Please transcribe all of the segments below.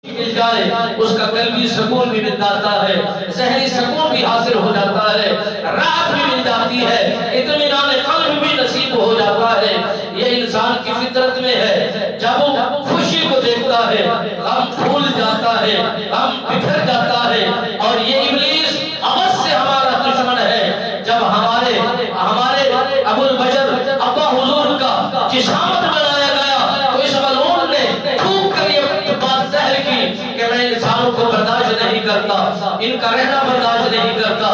مل جائے اس کا قلبی سکون بھی مل جاتا ہے، ذہنی سکون بھی حاصل ہو جاتا ہے، راحت بھی مل جاتی ہے، اطمینان قلب بھی نصیب ہو جاتا ہے۔ یہ انسان کی فطرت میں ہے، جب وہ خوشی کو دیکھتا ہے غم بھول جاتا ہے، غم بکھر جاتا ہے۔ اور یہ ابلیس ابد سے ہمارا دشمن ہے۔ جب ہمارے ابو البشر ابا حضور کا جشامت بنایا گیا تو اس ملعون نے تھوک کر یہ بات ظاہر کی کہ میں انسانوں کو برداشت نہیں کرتا، ان کا رہنا برداشت نہیں کرتا،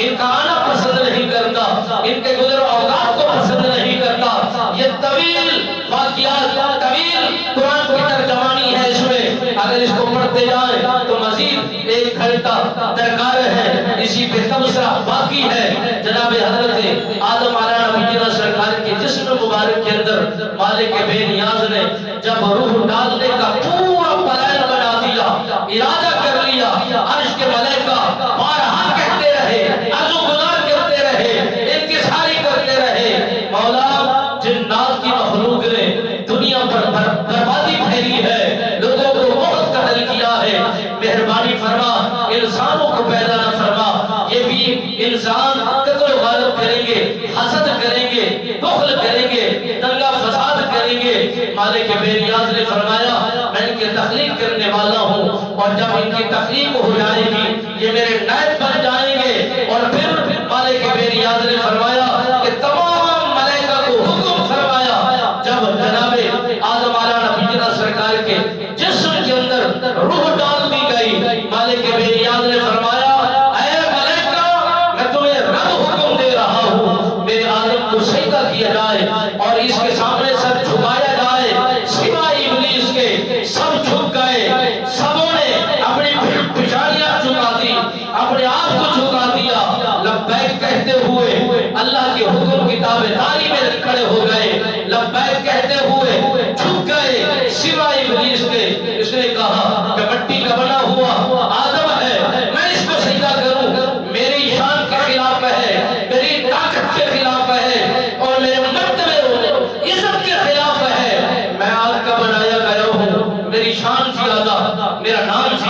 ان کا آنا پسند نہیں کرتا، ان کے گزر اوقات کو پسند نہیں کرتا۔ یہ طویل واقعات، طویل قرآن کی ترجمانی ہے اس میں، اگر اس کو پڑھتے جائیں تو مزید 1 گھنٹہ درکار ہے، اسی پہ تبصرہ باقی ہے۔ جناب حضرت آدم علیہ نبینا سرکار کے جسم مبارک کے اندر مالک بے نیاز نے جب روح ڈالنے کا پورا پلان بنا دیا، ارادہ کر لیا، عرش کے ملائکہ بارہا کہتے رہے، عرض و گزار کرتے رہے، انکساری کرتے رہے، مولا جنات کی مخلوق نے دنیا پر بربادی پھیری ہے، لوگوں کو بہت قتل کیا ہے، مہربانی فرما انسانوں کو پیدا نہ فرما۔ یہ بھی انسان قتل و غارت کریں گے، حسد کریں گے، بخل کریں گے، دنگا فساد کریں گے۔ مالک بے نیاز نے فرمایا میں ان کے تخلیق کرنے والا ہوں، اور جب ان کی تخلیق ہو جائے گی یہ میرے نائب بن جائیں گے۔ اور پھر مالک بے نیاز نے فرمایا کہ تمام ملائکہ کو حکم فرمایا، جب جناب آدم علیہ نبینا سرکار کے جسم کے اندر روح ڈال دی گئی، مالک بے نیاز نے فرمایا اے ملائکہ میں تمہیں رب حکم دے رہا ہوں، میرے آدم کو سجدہ کیا جائے اور اس کے سامنے سر جھکایا جائے، سوائے ابلیس کے سب جھک گئے، سبوں نے اپنی پیشانیاں جھکا دی، اپنے آپ کو جھکا دیا، لبیک کہتے ہوئے اللہ کے حکم کی تابعداری میں کھڑے ہو گئے، لبیک کہتے ہوئے جھک گئے سوائے ابلیس کے۔ اس نے کہا کہ مٹی کا بنا